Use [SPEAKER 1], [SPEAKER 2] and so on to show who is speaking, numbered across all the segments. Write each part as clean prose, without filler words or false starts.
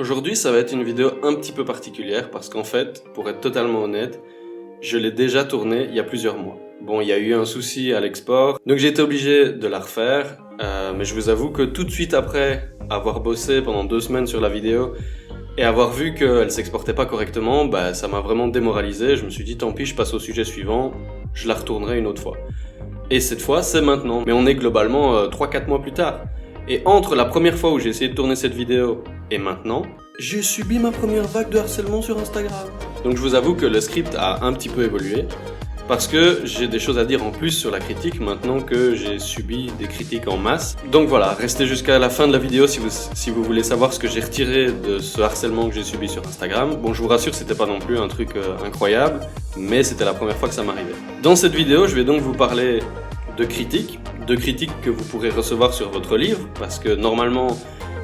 [SPEAKER 1] Aujourd'hui, ça va être une vidéo un petit peu particulière parce qu'en fait, pour être totalement honnête, je l'ai déjà tournée il y a plusieurs mois. Bon, il y a eu un souci à l'export, donc j'ai été obligé de la refaire, mais je vous avoue que tout de suite après avoir bossé pendant 2 semaines sur la vidéo et avoir vu qu'elle s'exportait pas correctement, ça m'a vraiment démoralisé. Je me suis dit tant pis, je passe au sujet suivant, je la retournerai une autre fois. Et cette fois, c'est maintenant, mais on est globalement 3-4 mois plus tard. Et entre la première fois où j'ai essayé de tourner cette vidéo et maintenant, j'ai subi ma première vague de harcèlement sur Instagram. Donc je vous avoue que le script a un petit peu évolué, parce que j'ai des choses à dire en plus sur la critique maintenant que j'ai subi des critiques en masse. Donc voilà, restez jusqu'à la fin de la vidéo si vous voulez savoir ce que j'ai retiré de ce harcèlement que j'ai subi sur Instagram. Bon, je vous rassure, c'était pas non plus un truc incroyable, mais c'était la première fois que ça m'arrivait. Dans cette vidéo, je vais donc vous parler de critiques que vous pourrez recevoir sur votre livre, parce que normalement,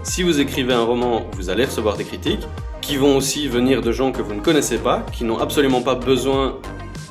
[SPEAKER 1] si vous écrivez un roman, vous allez recevoir des critiques, qui vont aussi venir de gens que vous ne connaissez pas, qui n'ont absolument pas besoin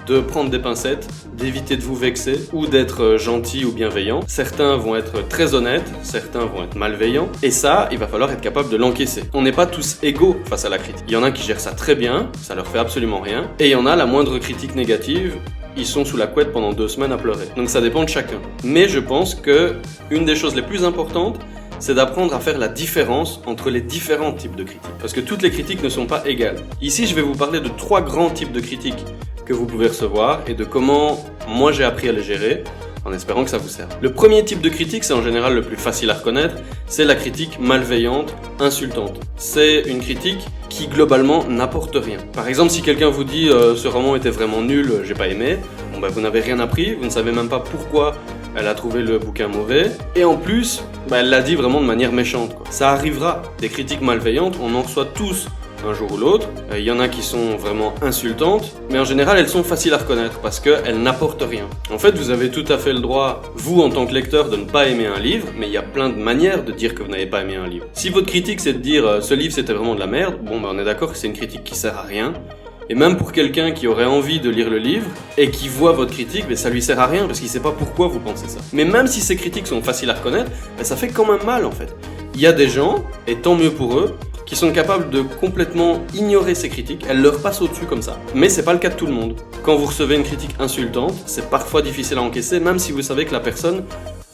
[SPEAKER 1] de prendre des pincettes, d'éviter de vous vexer ou d'être gentil ou bienveillant. Certains vont être très honnêtes, certains vont être malveillants, et ça, il va falloir être capable de l'encaisser. On n'est pas tous égaux face à la critique. Il y en a qui gèrent ça très bien, ça leur fait absolument rien, et il y en a la moindre critique négative, ils sont sous la couette pendant 2 semaines à pleurer. Donc ça dépend de chacun. Mais je pense que une des choses les plus importantes, c'est d'apprendre à faire la différence entre les différents types de critiques. Parce que toutes les critiques ne sont pas égales. Ici, je vais vous parler de 3 grands types de critiques que vous pouvez recevoir et de comment moi j'ai appris à les gérer, en espérant que ça vous serve. Le premier type de critique, c'est en général le plus facile à reconnaître, c'est la critique malveillante, insultante. C'est une critique qui globalement n'apporte rien. Par exemple, si quelqu'un vous dit ce roman était vraiment nul, j'ai pas aimé, vous n'avez rien appris, vous ne savez même pas pourquoi elle a trouvé le bouquin mauvais, et en plus, elle l'a dit vraiment de manière méchante, quoi. Ça arrivera, des critiques malveillantes, on en reçoit tous un jour ou l'autre. Il y en a qui sont vraiment insultantes, mais en général elles sont faciles à reconnaître parce qu'elles n'apportent rien. En fait, vous avez tout à fait le droit, vous en tant que lecteur, de ne pas aimer un livre, mais il y a plein de manières de dire que vous n'avez pas aimé un livre. Si votre critique c'est de dire ce livre c'était vraiment de la merde, on est d'accord que c'est une critique qui sert à rien. Et même pour quelqu'un qui aurait envie de lire le livre et qui voit votre critique, ça lui sert à rien parce qu'il sait pas pourquoi vous pensez ça. Mais même si ces critiques sont faciles à reconnaître, ça fait quand même mal en fait. Il y a des gens, et tant mieux pour eux, qui sont capables de complètement ignorer ces critiques, elles leur passent au-dessus comme ça. Mais c'est pas le cas de tout le monde. Quand vous recevez une critique insultante, c'est parfois difficile à encaisser, même si vous savez que la personne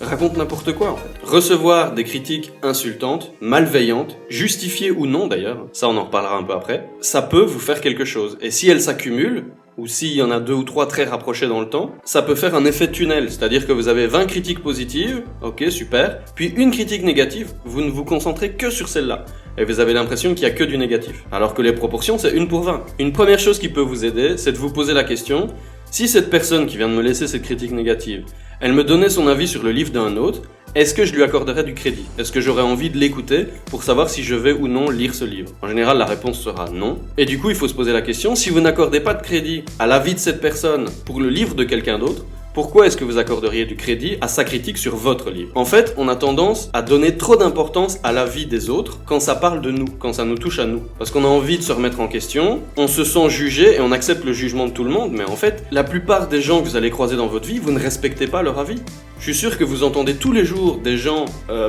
[SPEAKER 1] raconte n'importe quoi en fait. Recevoir des critiques insultantes, malveillantes, justifiées ou non d'ailleurs, ça on en reparlera un peu après, ça peut vous faire quelque chose. Et si elles s'accumulent, ou s'il y en a 2 ou 3 très rapprochés dans le temps, ça peut faire un effet tunnel, c'est-à-dire que vous avez 20 critiques positives, ok super, puis une critique négative, vous ne vous concentrez que sur celle-là, et vous avez l'impression qu'il n'y a que du négatif, alors que les proportions c'est 1 pour 20. Une première chose qui peut vous aider, c'est de vous poser la question, si cette personne qui vient de me laisser cette critique négative, elle me donnait son avis sur le livre d'un autre, est-ce que je lui accorderais du crédit? Est-ce que j'aurais envie de l'écouter pour savoir si je vais ou non lire ce livre? En général, la réponse sera non. Et du coup, il faut se poser la question, si vous n'accordez pas de crédit à l'avis de cette personne pour le livre de quelqu'un d'autre, pourquoi est-ce que vous accorderiez du crédit à sa critique sur votre livre? En fait, on a tendance à donner trop d'importance à l'avis des autres quand ça parle de nous, quand ça nous touche à nous. Parce qu'on a envie de se remettre en question, on se sent jugé et on accepte le jugement de tout le monde, mais en fait, la plupart des gens que vous allez croiser dans votre vie, vous ne respectez pas leur avis. Je suis sûr que vous entendez tous les jours des gens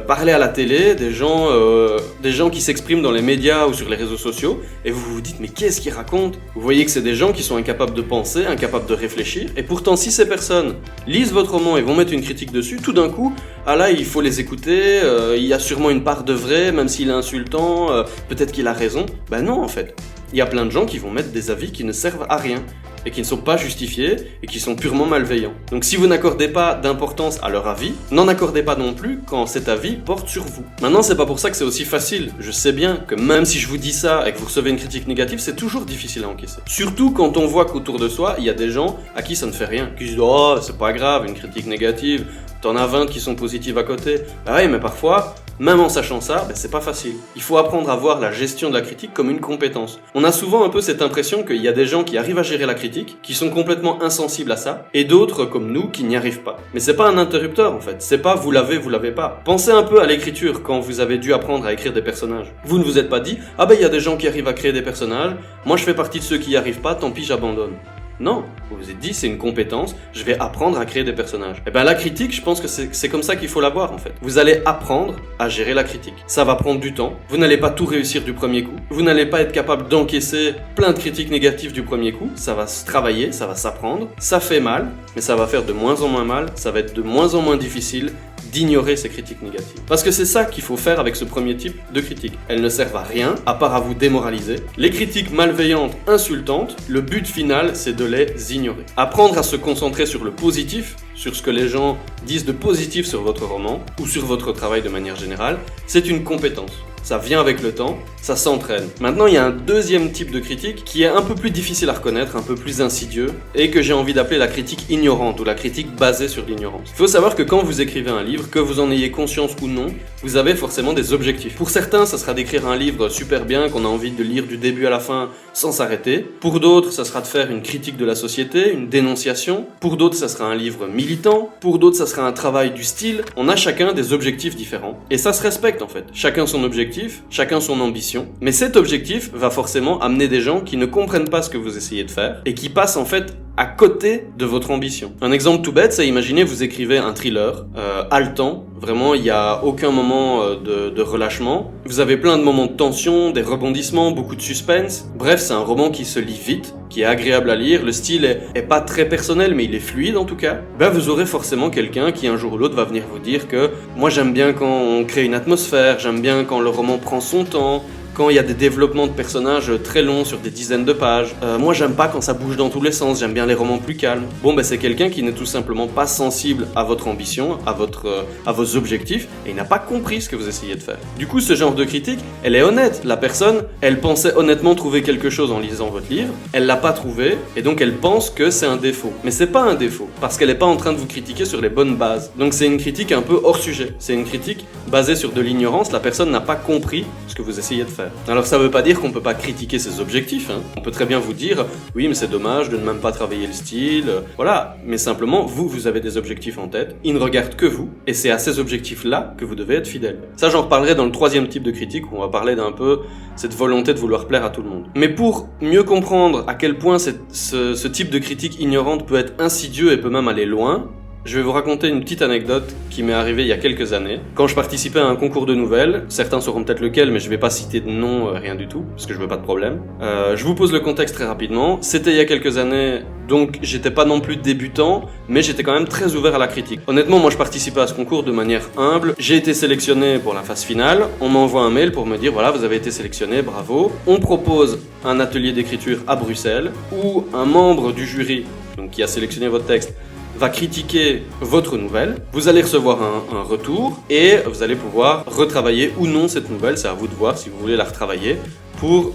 [SPEAKER 1] parler à la télé, des gens qui s'expriment dans les médias ou sur les réseaux sociaux, et vous vous dites mais qu'est-ce qu'ils racontent? Vous voyez que c'est des gens qui sont incapables de penser, incapables de réfléchir, et pourtant si ces personnes lisent votre roman et vont mettre une critique dessus, tout d'un coup, là il faut les écouter, il y a sûrement une part de vrai, même s'il est insultant, peut-être qu'il a raison. Non en fait, il y a plein de gens qui vont mettre des avis qui ne servent à rien, et qui ne sont pas justifiés, et qui sont purement malveillants. Donc si vous n'accordez pas d'importance à leur avis, n'en accordez pas non plus quand cet avis porte sur vous. Maintenant, c'est pas pour ça que c'est aussi facile. Je sais bien que même si je vous dis ça et que vous recevez une critique négative, c'est toujours difficile à encaisser. Surtout quand on voit qu'autour de soi, il y a des gens à qui ça ne fait rien, qui disent « Oh, c'est pas grave, une critique négative, t'en as 20 qui sont positives à côté. » Oui, mais parfois, même en sachant ça, c'est pas facile. Il faut apprendre à voir la gestion de la critique comme une compétence. On a souvent un peu cette impression qu'il y a des gens qui arrivent à gérer la critique, qui sont complètement insensibles à ça, et d'autres comme nous qui n'y arrivent pas. Mais c'est pas un interrupteur en fait, c'est pas vous l'avez pas. Pensez un peu à l'écriture quand vous avez dû apprendre à écrire des personnages. Vous ne vous êtes pas dit, il y a des gens qui arrivent à créer des personnages, moi je fais partie de ceux qui n'y arrivent pas, tant pis j'abandonne. Non, vous vous êtes dit c'est une compétence, je vais apprendre à créer des personnages. Et bien la critique, je pense que c'est comme ça qu'il faut la voir en fait. Vous allez apprendre à gérer la critique. Ça va prendre du temps, vous n'allez pas tout réussir du premier coup, vous n'allez pas être capable d'encaisser plein de critiques négatives du premier coup, ça va se travailler, ça va s'apprendre, ça fait mal, mais ça va faire de moins en moins mal, ça va être de moins en moins difficile d'ignorer ces critiques négatives. Parce que c'est ça qu'il faut faire avec ce premier type de critique. Elles ne servent à rien, à part à vous démoraliser. Les critiques malveillantes, insultantes, le but final, c'est de les ignorer. Apprendre à se concentrer sur le positif, sur ce que les gens disent de positif sur votre roman, ou sur votre travail de manière générale, c'est une compétence. Ça vient avec le temps, ça s'entraîne. Maintenant, il y a un deuxième type de critique qui est un peu plus difficile à reconnaître, un peu plus insidieux, et que j'ai envie d'appeler la critique ignorante, ou la critique basée sur l'ignorance. Il faut savoir que quand vous écrivez un livre, que vous en ayez conscience ou non, vous avez forcément des objectifs. Pour certains, ça sera d'écrire un livre super bien, qu'on a envie de lire du début à la fin sans s'arrêter. Pour d'autres, ça sera de faire une critique de la société, une dénonciation. Pour d'autres, ça sera un livre militant. Pour d'autres, ça sera un travail du style. On a chacun des objectifs différents. Et ça se respecte en fait. Chacun son objectif, chacun son ambition. Mais cet objectif va forcément amener des gens qui ne comprennent pas ce que vous essayez de faire et qui passent en fait à côté de votre ambition. Un exemple tout bête, c'est imaginez vous écrivez un thriller haletant, vraiment il n'y a aucun moment de relâchement. Vous avez plein de moments de tension, des rebondissements, beaucoup de suspense. Bref, c'est un roman qui se lit vite, qui est agréable à lire, le style est pas très personnel mais il est fluide en tout cas. Ben vous aurez forcément quelqu'un qui un jour ou l'autre va venir vous dire que moi j'aime bien quand on crée une atmosphère, j'aime bien quand le roman prend son temps, quand il y a des développements de personnages très longs sur des dizaines de pages. Moi j'aime pas quand ça bouge dans tous les sens, j'aime bien les romans plus calmes. Bon ben c'est quelqu'un qui n'est tout simplement pas sensible à votre ambition, à vos objectifs, et il n'a pas compris ce que vous essayez de faire. Du coup ce genre de critique, elle est honnête. La personne, elle pensait honnêtement trouver quelque chose en lisant votre livre, elle l'a pas trouvé, et donc elle pense que c'est un défaut. Mais c'est pas un défaut, parce qu'elle est pas en train de vous critiquer sur les bonnes bases. Donc c'est une critique un peu hors sujet, c'est une critique basée sur de l'ignorance, la personne n'a pas compris ce que vous essayez de faire. Alors ça veut pas dire qu'on peut pas critiquer ses objectifs, hein. On peut très bien vous dire oui mais c'est dommage de ne même pas travailler le style, voilà, mais simplement vous avez des objectifs en tête, ils ne regardent que vous, et c'est à ces objectifs là que vous devez être fidèle. Ça j'en reparlerai dans le troisième type de critique où on va parler d'un peu cette volonté de vouloir plaire à tout le monde. Mais pour mieux comprendre à quel point ce type de critique ignorante peut être insidieux et peut même aller loin, je vais vous raconter une petite anecdote qui m'est arrivée il y a quelques années. Quand je participais à un concours de nouvelles, certains sauront peut-être lequel, mais je vais pas citer de nom, rien du tout, parce que je veux pas de problème. Je vous pose le contexte très rapidement. C'était il y a quelques années, donc j'étais pas non plus débutant, mais j'étais quand même très ouvert à la critique. Honnêtement, moi je participais à ce concours de manière humble. J'ai été sélectionné pour la phase finale. On m'envoie un mail pour me dire voilà, vous avez été sélectionné, bravo. On propose un atelier d'écriture à Bruxelles, où un membre du jury, donc qui a sélectionné votre texte, va critiquer votre nouvelle, vous allez recevoir un retour et vous allez pouvoir retravailler ou non cette nouvelle, c'est à vous de voir si vous voulez la retravailler pour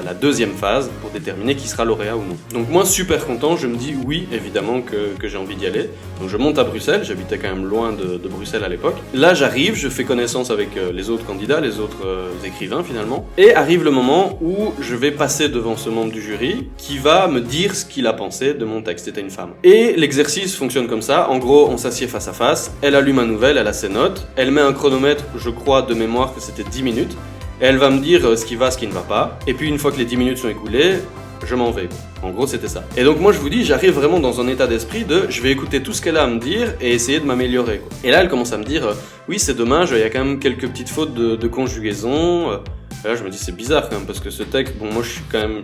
[SPEAKER 1] la deuxième phase, pour déterminer qui sera lauréat ou non. Donc moi, super content, je me dis oui, évidemment que j'ai envie d'y aller. Donc je monte à Bruxelles, j'habitais quand même loin de Bruxelles à l'époque. Là, j'arrive, je fais connaissance avec les autres candidats, les autres écrivains finalement. Et arrive le moment où je vais passer devant ce membre du jury qui va me dire ce qu'il a pensé de mon texte. C'était une femme. Et l'exercice fonctionne comme ça. En gros, on s'assied face à face, elle allume ma nouvelle, elle a ses notes, elle met un chronomètre, je crois de mémoire que c'était 10 minutes. Et elle va me dire ce qui va, ce qui ne va pas. Et puis une fois que les 10 minutes sont écoulées, je m'en vais. En gros, c'était ça. Et donc moi, je vous dis, j'arrive vraiment dans un état d'esprit de je vais écouter tout ce qu'elle a à me dire et essayer de m'améliorer. Et là, elle commence à me dire oui, c'est dommage, il y a quand même quelques petites fautes de conjugaison. Et là, je me dis c'est bizarre quand même parce que ce texte, bon, moi,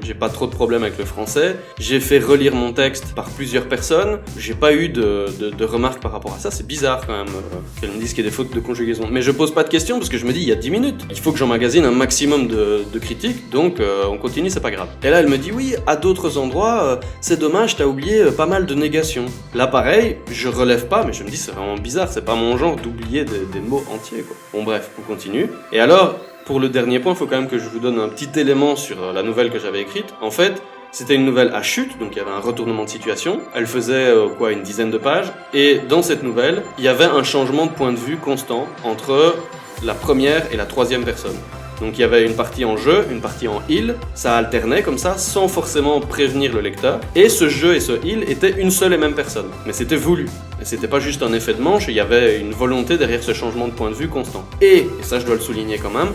[SPEAKER 1] j'ai pas trop de problèmes avec le français. J'ai fait relire mon texte par plusieurs personnes. J'ai pas eu de remarques par rapport à ça. C'est bizarre quand même qu'elle me dise qu'il y a des fautes de conjugaison. Mais je pose pas de questions parce que je me dis il y a 10 minutes. Il faut que j'emmagasine un maximum de critiques. Donc on continue, c'est pas grave. Et là, elle me dit oui, à d'autres endroits, c'est dommage, t'as oublié pas mal de négations. Là, pareil, je relève pas, mais je me dis c'est vraiment bizarre. C'est pas mon genre d'oublier des mots entiers, quoi. Bon, bref, on continue. Et alors, pour le dernier point, il faut quand même que je vous donne un petit élément sur la nouvelle que j'avais écrite. En fait, c'était une nouvelle à chute, donc il y avait un retournement de situation. Elle faisait une dizaine de pages. Et dans cette nouvelle, il y avait un changement de point de vue constant entre la première et la troisième personne. Donc il y avait une partie en je, une partie en il, ça alternait comme ça, sans forcément prévenir le lecteur. Et ce je et ce il étaient une seule et même personne. Mais c'était voulu. Et c'était pas juste un effet de manche, il y avait une volonté derrière ce changement de point de vue constant. Et ça je dois le souligner quand même,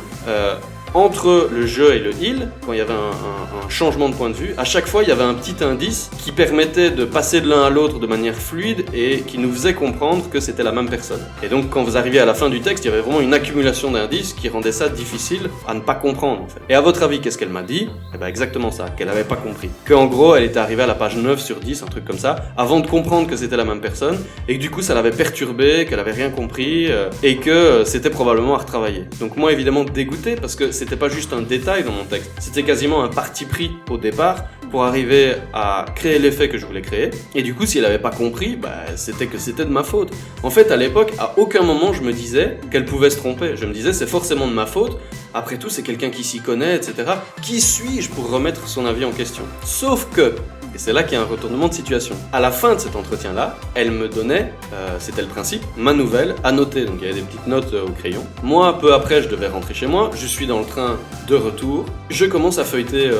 [SPEAKER 1] entre le je et le il, quand il y avait un changement de point de vue, à chaque fois il y avait un petit indice qui permettait de passer de l'un à l'autre de manière fluide et qui nous faisait comprendre que c'était la même personne. Et donc quand vous arriviez à la fin du texte, il y avait vraiment une accumulation d'indices qui rendait ça difficile à ne pas comprendre en fait. Et à votre avis, qu'est-ce qu'elle m'a dit? Eh ben exactement ça, qu'elle avait pas compris. Qu'en gros, elle était arrivée à la page 9 sur 10, un truc comme ça, avant de comprendre que c'était la même personne, et que du coup ça l'avait perturbée, qu'elle avait rien compris, et que c'était probablement à retravailler. Donc moi évidemment dégoûté, parce que c'était pas juste un détail dans mon texte, c'était quasiment un parti pris au départ pour arriver à créer l'effet que je voulais créer. Et du coup, si elle avait pas compris, c'était que c'était de ma faute. En fait, à l'époque, à aucun moment je me disais qu'elle pouvait se tromper. Je me disais, c'est forcément de ma faute. Après tout, c'est quelqu'un qui s'y connaît, etc. Qui suis-je pour remettre son avis en question? Sauf que, et c'est là qu'il y a un retournement de situation. À la fin de cet entretien-là, elle me donnait, c'était le principe, ma nouvelle à noter. Donc il y avait des petites notes au crayon. Moi, peu après, je devais rentrer chez moi. Je suis dans le train de retour. Je commence à feuilleter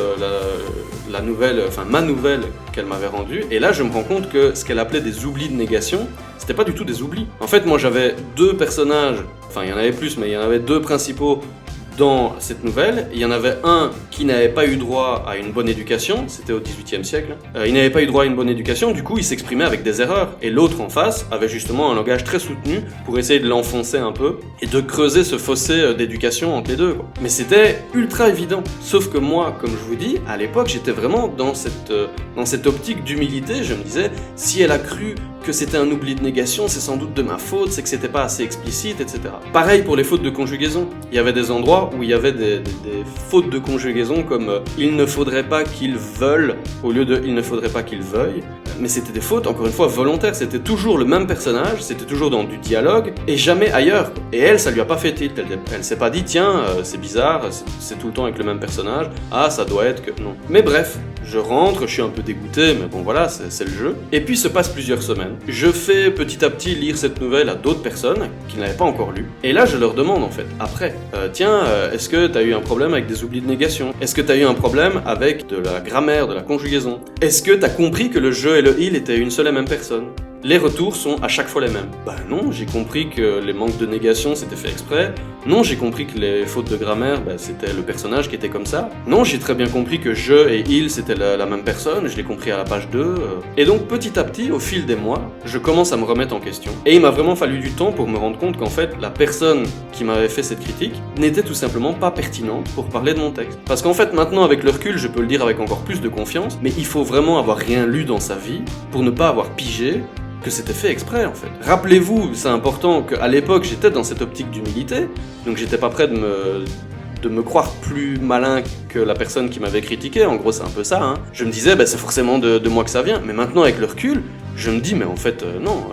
[SPEAKER 1] la nouvelle, enfin ma nouvelle qu'elle m'avait rendue. Et là, je me rends compte que ce qu'elle appelait des oublis de négation, c'était pas du tout des oublis. En fait, moi, j'avais deux personnages, enfin il y en avait plus, mais il y en avait deux principaux dans cette nouvelle. Il y en avait un qui n'avait pas eu droit à une bonne éducation, c'était au XVIIIe siècle. Il n'avait pas eu droit à une bonne éducation, du coup il s'exprimait avec des erreurs. Et l'autre en face avait justement un langage très soutenu pour essayer de l'enfoncer un peu et de creuser ce fossé d'éducation entre les deux, quoi. Mais c'était ultra évident. Sauf que moi, comme je vous dis, à l'époque j'étais vraiment dans cette optique d'humilité. Je me disais, si elle a cru que c'était un oubli de négation, c'est sans doute de ma faute, c'est que c'était pas assez explicite, etc. Pareil pour les fautes de conjugaison. Il y avait des endroits où il y avait des fautes de conjugaison comme il ne faudrait pas qu'ils veulent au lieu de il ne faudrait pas qu'ils veuillent. Mais c'était des fautes, encore une fois, volontaires. C'était toujours le même personnage, c'était toujours dans du dialogue et jamais ailleurs. Et elle, ça lui a pas fait tilt. Elle s'est pas dit, tiens, c'est bizarre, c'est tout le temps avec le même personnage. Ah, ça doit être que... Non. Mais bref, je rentre, je suis un peu dégoûté, mais bon voilà, c'est le jeu. Et puis se passent plusieurs semaines. Je fais petit à petit lire cette nouvelle à d'autres personnes qui ne l'avaient pas encore lue. Et là, je leur demande en fait, après, tiens, est-ce que t'as eu un problème avec des oublis de négation? Est-ce que t'as eu un problème avec de la grammaire, de la conjugaison? Est-ce que t'as compris que le je et le il étaient une seule et même personne? Les retours sont à chaque fois les mêmes. Ben non, j'ai compris que les manques de négation c'était fait exprès. Non, j'ai compris que les fautes de grammaire, c'était le personnage qui était comme ça. Non, j'ai très bien compris que je et il c'était la même personne, je l'ai compris à la page 2. Et donc petit à petit, au fil des mois, je commence à me remettre en question. Et il m'a vraiment fallu du temps pour me rendre compte qu'en fait, la personne qui m'avait fait cette critique n'était tout simplement pas pertinente pour parler de mon texte. Parce qu'en fait, maintenant avec le recul, je peux le dire avec encore plus de confiance, mais il faut vraiment avoir rien lu dans sa vie pour ne pas avoir pigé que c'était fait exprès en fait. Rappelez-vous, c'est important qu'à l'époque j'étais dans cette optique d'humilité, donc j'étais pas prêt de me croire plus malin que la personne qui m'avait critiqué, en gros c'est un peu ça, hein. Je me disais, c'est forcément de moi que ça vient, mais maintenant avec le recul, je me dis, mais en fait, non...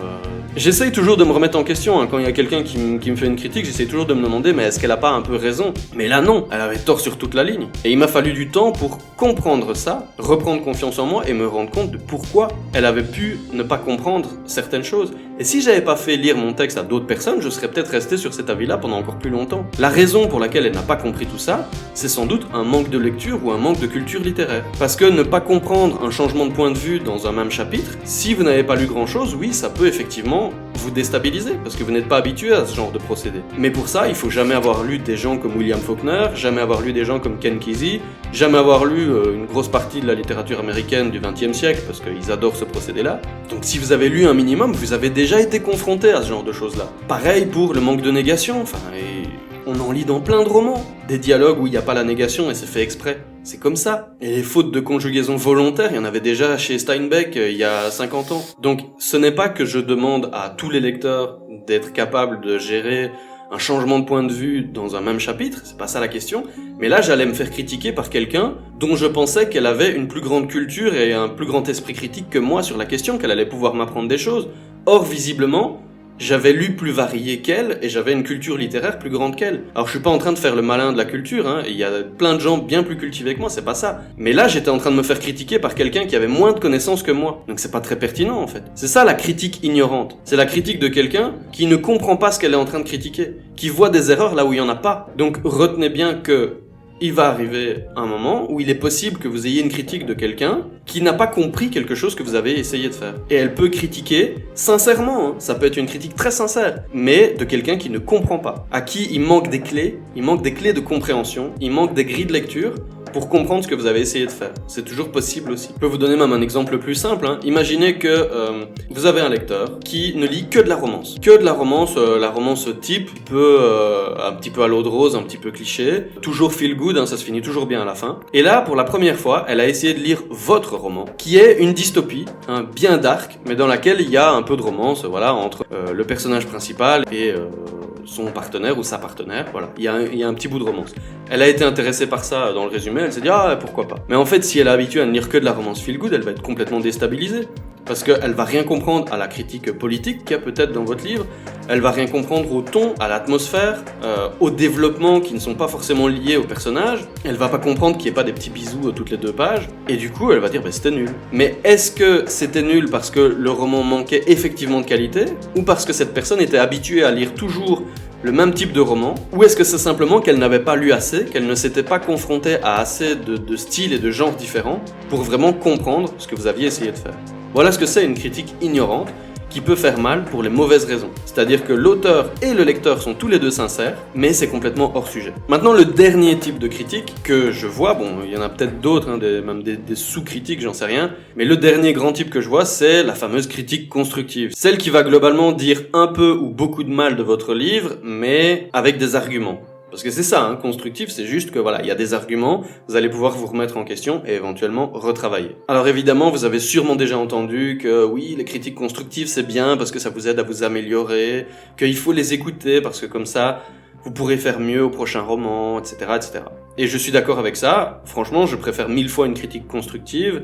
[SPEAKER 1] J'essaye toujours de me remettre en question, hein. Quand il y a quelqu'un qui me fait une critique, j'essaye toujours de me demander, mais est-ce qu'elle a pas un peu raison? Mais là non, elle avait tort sur toute la ligne. Et il m'a fallu du temps pour comprendre ça, reprendre confiance en moi et me rendre compte de pourquoi elle avait pu ne pas comprendre certaines choses. Et si j'avais pas fait lire mon texte à d'autres personnes, je serais peut-être resté sur cet avis-là pendant encore plus longtemps. La raison pour laquelle elle n'a pas compris tout ça, c'est sans doute un manque de lecture ou un manque de culture littéraire. Parce que ne pas comprendre un changement de point de vue dans un même chapitre, si vous n'avez pas lu grand-chose, oui, ça peut effectivement vous déstabiliser, parce que vous n'êtes pas habitué à ce genre de procédé. Mais pour ça, il faut jamais avoir lu des gens comme William Faulkner, jamais avoir lu des gens comme Ken Kesey, jamais avoir lu une grosse partie de la littérature américaine du XXe siècle, parce qu'ils adorent ce procédé-là. Donc si vous avez lu un minimum, vous avez déjà été confronté à ce genre de choses-là. Pareil pour le manque de négation, et on en lit dans plein de romans. Des dialogues où il n'y a pas la négation et c'est fait exprès. C'est comme ça. Et les fautes de conjugaison volontaire, il y en avait déjà chez Steinbeck il y a 50 ans. Donc ce n'est pas que je demande à tous les lecteurs d'être capables de gérer un changement de point de vue dans un même chapitre, c'est pas ça la question, mais là j'allais me faire critiquer par quelqu'un dont je pensais qu'elle avait une plus grande culture et un plus grand esprit critique que moi sur la question, qu'elle allait pouvoir m'apprendre des choses. Or visiblement, j'avais lu plus varié qu'elle et j'avais une culture littéraire plus grande qu'elle. Alors je suis pas en train de faire le malin de la culture, hein, il y a plein de gens bien plus cultivés que moi, c'est pas ça. Mais là j'étais en train de me faire critiquer par quelqu'un qui avait moins de connaissances que moi. Donc c'est pas très pertinent en fait. C'est ça la critique ignorante. C'est la critique de quelqu'un qui ne comprend pas ce qu'elle est en train de critiquer, qui voit des erreurs là où il y en a pas. Donc retenez bien que il va arriver un moment où il est possible que vous ayez une critique de quelqu'un qui n'a pas compris quelque chose que vous avez essayé de faire. Et elle peut critiquer sincèrement, hein, ça peut être une critique très sincère, mais de quelqu'un qui ne comprend pas, à qui il manque des clés de compréhension, il manque des grilles de lecture pour comprendre ce que vous avez essayé de faire. C'est toujours possible aussi. Je peux vous donner même un exemple plus simple. Hein. Imaginez que vous avez un lecteur qui ne lit que de la romance. Que de la romance type, un petit peu à l'eau de rose, un petit peu cliché, toujours feel good, hein, ça se finit toujours bien à la fin. Et là, pour la première fois, elle a essayé de lire votre roman, qui est une dystopie, hein, bien dark, mais dans laquelle il y a un peu de romance, voilà, entre le personnage principal et son partenaire ou sa partenaire, voilà. Il y a un petit bout de romance. Elle a été intéressée par ça dans le résumé, elle s'est dit « Ah, pourquoi pas ?» Mais en fait, si elle est habituée à ne lire que de la romance feel good, elle va être complètement déstabilisée. Parce qu'elle va rien comprendre à la critique politique qu'il y a peut-être dans votre livre, elle va rien comprendre au ton, à l'atmosphère, au développement qui ne sont pas forcément liés au personnage, elle va pas comprendre qu'il n'y ait pas des petits bisous toutes les 2 pages, et du coup elle va dire bah, c'était nul. Mais est-ce que c'était nul parce que le roman manquait effectivement de qualité, ou parce que cette personne était habituée à lire toujours le même type de roman, ou est-ce que c'est simplement qu'elle n'avait pas lu assez, qu'elle ne s'était pas confrontée à assez de styles et de genres différents pour vraiment comprendre ce que vous aviez essayé de faire. Voilà ce que c'est une critique ignorante qui peut faire mal pour les mauvaises raisons. C'est-à-dire que l'auteur et le lecteur sont tous les deux sincères, mais c'est complètement hors sujet. Maintenant, le dernier type de critique que je vois, bon, il y en a peut-être d'autres, hein, même des sous-critiques, j'en sais rien, mais le dernier grand type que je vois, c'est la fameuse critique constructive. Celle qui va globalement dire un peu ou beaucoup de mal de votre livre, mais avec des arguments. Parce que c'est ça, hein, constructif, c'est juste que voilà, il y a des arguments, vous allez pouvoir vous remettre en question et éventuellement retravailler. Alors évidemment, vous avez sûrement déjà entendu que oui, les critiques constructives c'est bien parce que ça vous aide à vous améliorer, qu'il faut les écouter parce que comme ça, vous pourrez faire mieux au prochain roman, etc., etc. Et je suis d'accord avec ça, franchement, je préfère 1000 fois une critique constructive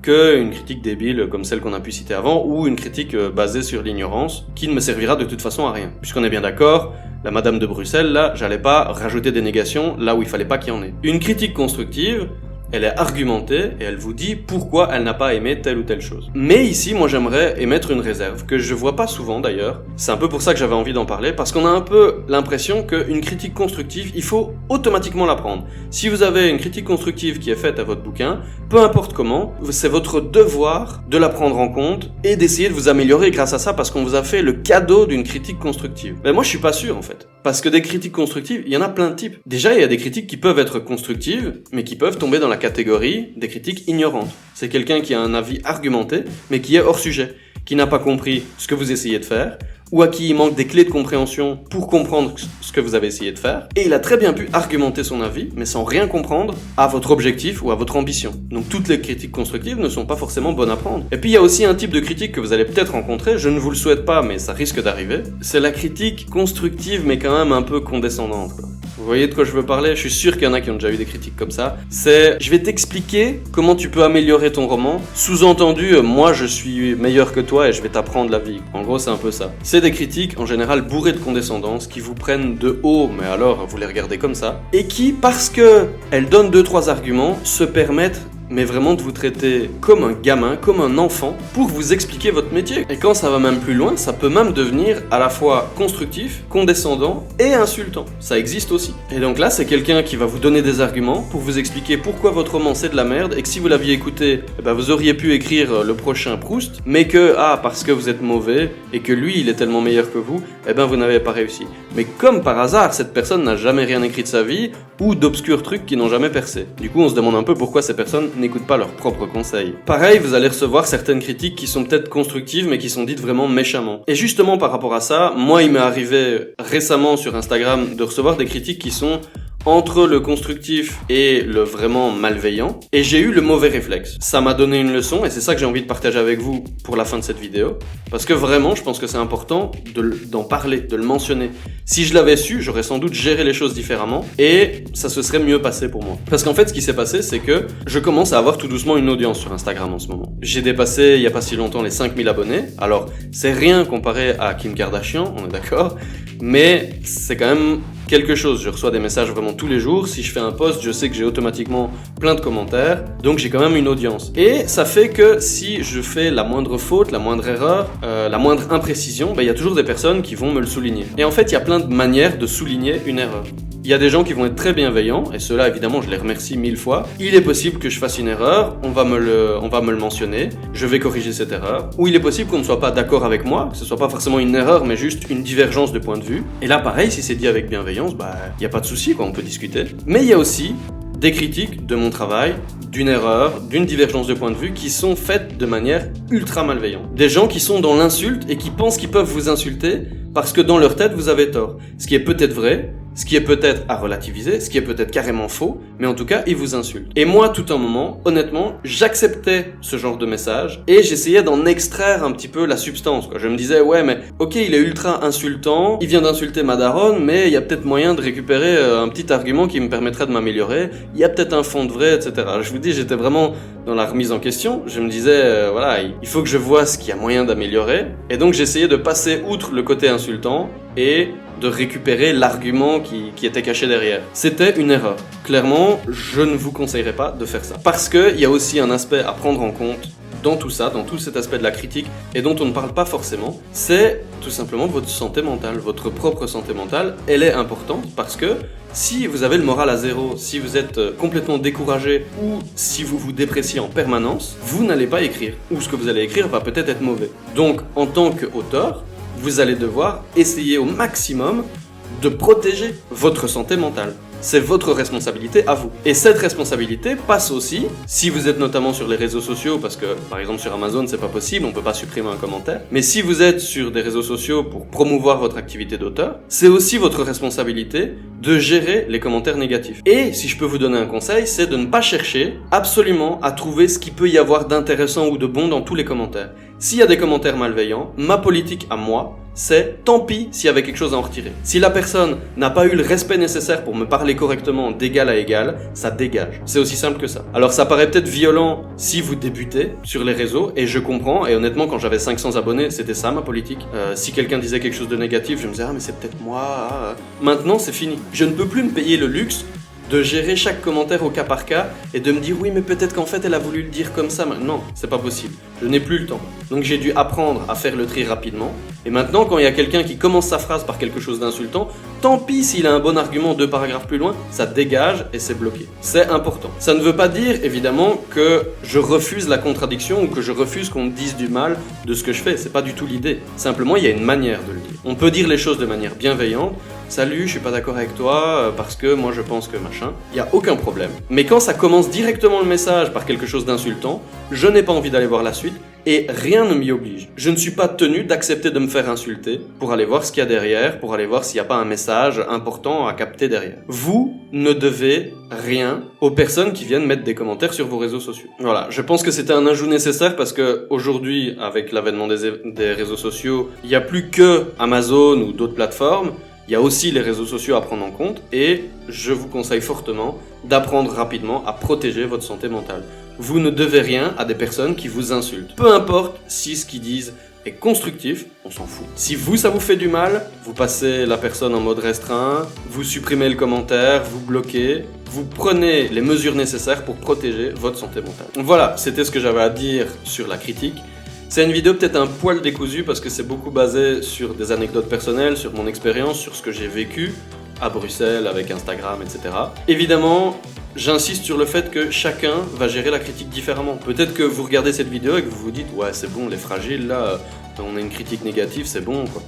[SPEAKER 1] qu'une critique débile comme celle qu'on a pu citer avant, ou une critique basée sur l'ignorance, qui ne me servira de toute façon à rien. Puisqu'on est bien d'accord, la Madame de Bruxelles, là, j'allais pas rajouter des négations là où il fallait pas qu'il y en ait. Une critique constructive, elle est argumentée et elle vous dit pourquoi elle n'a pas aimé telle ou telle chose. Mais ici, moi j'aimerais émettre une réserve, que je vois pas souvent d'ailleurs. C'est un peu pour ça que j'avais envie d'en parler, parce qu'on a un peu l'impression qu'une critique constructive, il faut automatiquement la prendre. Si vous avez une critique constructive qui est faite à votre bouquin, peu importe comment, c'est votre devoir de la prendre en compte et d'essayer de vous améliorer grâce à ça, parce qu'on vous a fait le cadeau d'une critique constructive. Mais moi je suis pas sûr en fait. Parce que des critiques constructives, il y en a plein de types. Déjà, il y a des critiques qui peuvent être constructives, mais qui peuvent tomber dans la catégorie des critiques ignorantes. C'est quelqu'un qui a un avis argumenté, mais qui est hors sujet, qui n'a pas compris ce que vous essayez de faire, ou à qui il manque des clés de compréhension pour comprendre ce que vous avez essayé de faire, et il a très bien pu argumenter son avis, mais sans rien comprendre à votre objectif ou à votre ambition. Donc toutes les critiques constructives ne sont pas forcément bonnes à prendre. Et puis il y a aussi un type de critique que vous allez peut-être rencontrer, je ne vous le souhaite pas, mais ça risque d'arriver, c'est la critique constructive, mais quand même un peu condescendante, quoi. Vous voyez de quoi je veux parler? Je suis sûr qu'il y en a qui ont déjà eu des critiques comme ça. C'est, je vais t'expliquer comment tu peux améliorer ton roman. Sous-entendu, moi je suis meilleur que toi et je vais t'apprendre la vie. En gros, c'est un peu ça. C'est des critiques en général bourrées de condescendance qui vous prennent de haut, mais alors vous les regardez comme ça, et qui, parce que elles donnent 2-3 arguments, se permettent mais vraiment de vous traiter comme un gamin, comme un enfant, pour vous expliquer votre métier. Et quand ça va même plus loin, ça peut même devenir à la fois constructif, condescendant et insultant. Ça existe aussi. Et donc là, c'est quelqu'un qui va vous donner des arguments pour vous expliquer pourquoi votre roman c'est de la merde, et que si vous l'aviez écouté, vous auriez pu écrire le prochain Proust, mais que, parce que vous êtes mauvais, et que lui, il est tellement meilleur que vous, vous n'avez pas réussi. Mais comme par hasard, cette personne n'a jamais rien écrit de sa vie, ou d'obscurs trucs qui n'ont jamais percé. Du coup, on se demande un peu pourquoi ces personnes n'écoutent pas leurs propres conseils. Pareil, vous allez recevoir certaines critiques qui sont peut-être constructives, mais qui sont dites vraiment méchamment. Et justement, par rapport à ça, moi, il m'est arrivé récemment sur Instagram de recevoir des critiques qui sont entre le constructif et le vraiment malveillant, et j'ai eu le mauvais réflexe. Ça m'a donné une leçon, et c'est ça que j'ai envie de partager avec vous pour la fin de cette vidéo, parce que vraiment, je pense que c'est important d'en parler, de le mentionner. Si je l'avais su, j'aurais sans doute géré les choses différemment, et ça se serait mieux passé pour moi. Parce qu'en fait, ce qui s'est passé, c'est que je commence à avoir tout doucement une audience sur Instagram en ce moment. J'ai dépassé, il y a pas si longtemps, les 5000 abonnés. Alors, c'est rien comparé à Kim Kardashian, on est d'accord, mais c'est quand même quelque chose. Je reçois des messages vraiment tous les jours. Si je fais un post, je sais que j'ai automatiquement plein de commentaires. Donc j'ai quand même une audience. Et ça fait que si je fais la moindre faute, la moindre erreur, la moindre imprécision, il y a toujours des personnes qui vont me le souligner. Et en fait, il y a plein de manières de souligner une erreur. Il y a des gens qui vont être très bienveillants, et ceux-là, évidemment, je les remercie 1000 fois. Il est possible que je fasse une erreur, on va me le mentionner, je vais corriger cette erreur. Ou il est possible qu'on ne soit pas d'accord avec moi, que ce soit pas forcément une erreur, mais juste une divergence de point de vue. Et là, pareil, si c'est dit avec bienveillance, il n'y a pas de souci, quoi, on peut discuter. Mais il y a aussi des critiques de mon travail, d'une erreur, d'une divergence de point de vue qui sont faites de manière ultra malveillante. Des gens qui sont dans l'insulte et qui pensent qu'ils peuvent vous insulter parce que dans leur tête vous avez tort. Ce qui est peut-être vrai, ce qui est peut-être à relativiser, ce qui est peut-être carrément faux, mais en tout cas, ils vous insultent. Et moi, tout un moment, honnêtement, j'acceptais ce genre de message et j'essayais d'en extraire un petit peu la substance, quoi. Je me disais, ouais, mais ok, il est ultra insultant, il vient d'insulter ma daronne, mais il y a peut-être moyen de récupérer un petit argument qui me permettrait de m'améliorer, il y a peut-être un fond de vrai, etc. Je vous dis, j'étais vraiment dans la remise en question. Je me disais, voilà, il faut que je vois ce qu'il y a moyen d'améliorer. Et donc, j'essayais de passer outre le côté insultant et de récupérer l'argument qui était caché derrière. C'était une erreur. Clairement, je ne vous conseillerais pas de faire ça. Parce qu'il y a aussi un aspect à prendre en compte dans tout ça, dans tout cet aspect de la critique, et dont on ne parle pas forcément, c'est tout simplement votre santé mentale. Votre propre santé mentale, elle est importante parce que si vous avez le moral à zéro, si vous êtes complètement découragé ou si vous vous dépréciez en permanence, vous n'allez pas écrire. Ou ce que vous allez écrire va peut-être être mauvais. Donc, en tant qu'auteur, vous allez devoir essayer au maximum de protéger votre santé mentale. C'est votre responsabilité à vous. Et cette responsabilité passe aussi, si vous êtes notamment sur les réseaux sociaux, parce que par exemple sur Amazon c'est pas possible, on peut pas supprimer un commentaire, mais si vous êtes sur des réseaux sociaux pour promouvoir votre activité d'auteur, c'est aussi votre responsabilité de gérer les commentaires négatifs. Et si je peux vous donner un conseil, c'est de ne pas chercher absolument à trouver ce qu'il peut y avoir d'intéressant ou de bon dans tous les commentaires. S'il y a des commentaires malveillants, ma politique à moi, c'est tant pis s'il y avait quelque chose à en retirer. Si la personne n'a pas eu le respect nécessaire pour me parler correctement d'égal à égal, ça dégage. C'est aussi simple que ça. Alors ça paraît peut-être violent si vous débutez sur les réseaux, et je comprends, et honnêtement quand j'avais 500 abonnés, c'était ça ma politique. Si quelqu'un disait quelque chose de négatif, je me disais « Ah mais c'est peut-être moi ». Maintenant c'est fini. Je ne peux plus me payer le luxe de gérer chaque commentaire au cas par cas et de me dire oui mais peut-être qu'en fait elle a voulu le dire comme ça. Non, c'est pas possible. Je n'ai plus le temps. Donc j'ai dû apprendre à faire le tri rapidement. Et maintenant quand il y a quelqu'un qui commence sa phrase par quelque chose d'insultant, tant pis s'il a un bon argument 2 paragraphes plus loin, ça dégage et c'est bloqué. C'est important. Ça ne veut pas dire évidemment que je refuse la contradiction ou que je refuse qu'on me dise du mal de ce que je fais. C'est pas du tout l'idée. Simplement il y a une manière de le dire. On peut dire les choses de manière bienveillante. Salut, je suis pas d'accord avec toi parce que moi je pense que machin. Il y a aucun problème. Mais quand ça commence directement le message par quelque chose d'insultant, je n'ai pas envie d'aller voir la suite et rien ne m'y oblige. Je ne suis pas tenu d'accepter de me faire insulter pour aller voir ce qu'il y a derrière, pour aller voir s'il n'y a pas un message important à capter derrière. Vous ne devez rien aux personnes qui viennent mettre des commentaires sur vos réseaux sociaux. Voilà, je pense que c'était un ajout nécessaire parce que aujourd'hui, avec l'avènement des réseaux sociaux, il n'y a plus que Amazon ou d'autres plateformes. Il y a aussi les réseaux sociaux à prendre en compte et je vous conseille fortement d'apprendre rapidement à protéger votre santé mentale. Vous ne devez rien à des personnes qui vous insultent. Peu importe si ce qu'ils disent est constructif, on s'en fout. Si vous, ça vous fait du mal, vous passez la personne en mode restreint, vous supprimez le commentaire, vous bloquez, vous prenez les mesures nécessaires pour protéger votre santé mentale. Voilà, c'était ce que j'avais à dire sur la critique. C'est une vidéo peut-être un poil décousue parce que c'est beaucoup basé sur des anecdotes personnelles, sur mon expérience, sur ce que j'ai vécu à Bruxelles avec Instagram, etc. Évidemment, j'insiste sur le fait que chacun va gérer la critique différemment. Peut-être que vous regardez cette vidéo et que vous vous dites « Ouais, c'est bon, les fragiles, là, on a une critique négative, c'est bon, quoi. »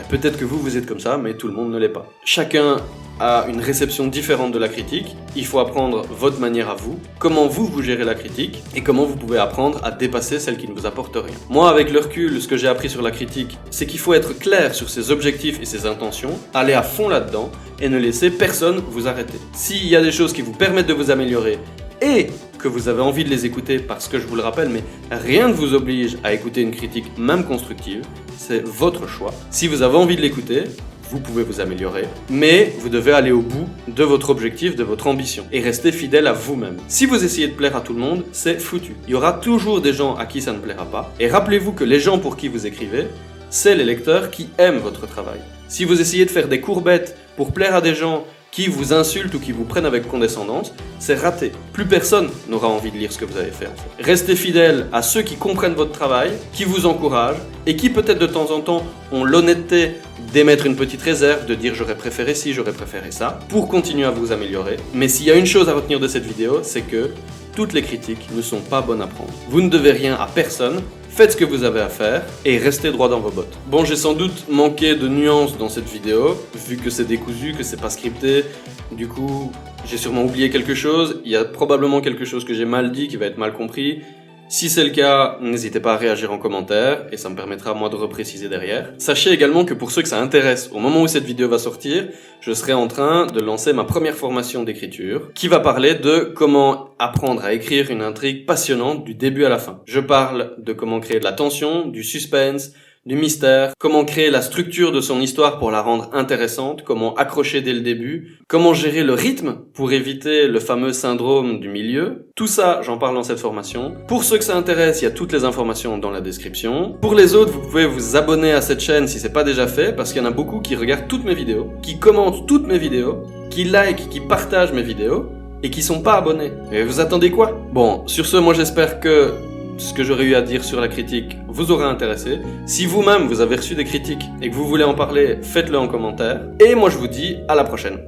[SPEAKER 1] Peut-être que vous êtes comme ça, mais tout le monde ne l'est pas. Chacun a une réception différente de la critique, il faut apprendre votre manière à vous, comment vous gérez la critique, et comment vous pouvez apprendre à dépasser celle qui ne vous apporte rien. Moi, avec le recul, ce que j'ai appris sur la critique, c'est qu'il faut être clair sur ses objectifs et ses intentions, aller à fond là-dedans, et ne laisser personne vous arrêter. S'il y a des choses qui vous permettent de vous améliorer, et que vous avez envie de les écouter, parce que je vous le rappelle, mais rien ne vous oblige à écouter une critique, même constructive, c'est votre choix. Si vous avez envie de l'écouter, vous pouvez vous améliorer, mais vous devez aller au bout de votre objectif, de votre ambition, et rester fidèle à vous-même. Si vous essayez de plaire à tout le monde, c'est foutu. Il y aura toujours des gens à qui ça ne plaira pas, et rappelez-vous que les gens pour qui vous écrivez, c'est les lecteurs qui aiment votre travail. Si vous essayez de faire des courbettes pour plaire à des gens qui vous insultent ou qui vous prennent avec condescendance, c'est raté. Plus personne n'aura envie de lire ce que vous avez fait en fait. Restez fidèle à ceux qui comprennent votre travail, qui vous encouragent et qui peut-être de temps en temps ont l'honnêteté d'émettre une petite réserve, de dire j'aurais préféré ci, j'aurais préféré ça, pour continuer à vous améliorer. Mais s'il y a une chose à retenir de cette vidéo, c'est que toutes les critiques ne sont pas bonnes à prendre. Vous ne devez rien à personne, faites ce que vous avez à faire et restez droit dans vos bottes. Bon, j'ai sans doute manqué de nuances dans cette vidéo, vu que c'est décousu, que c'est pas scripté. Du coup, j'ai sûrement oublié quelque chose. Il y a probablement quelque chose que j'ai mal dit, qui va être mal compris. Si c'est le cas, n'hésitez pas à réagir en commentaire et ça me permettra moi de repréciser derrière. Sachez également que pour ceux que ça intéresse, au moment où cette vidéo va sortir, je serai en train de lancer ma première formation d'écriture qui va parler de comment apprendre à écrire une intrigue passionnante du début à la fin. Je parle de comment créer de la tension, du suspense, du mystère, comment créer la structure de son histoire pour la rendre intéressante, comment accrocher dès le début, comment gérer le rythme pour éviter le fameux syndrome du milieu. Tout ça, j'en parle dans cette formation. Pour ceux que ça intéresse, il y a toutes les informations dans la description. Pour les autres, vous pouvez vous abonner à cette chaîne si c'est pas déjà fait, parce qu'il y en a beaucoup qui regardent toutes mes vidéos, qui commentent toutes mes vidéos, qui likent, qui partagent mes vidéos, et qui sont pas abonnés. Et vous attendez quoi? Bon, sur ce, moi j'espère que ce que j'aurais eu à dire sur la critique vous aura intéressé. Si vous-même vous avez reçu des critiques et que vous voulez en parler, faites-le en commentaire. Et moi je vous dis à la prochaine.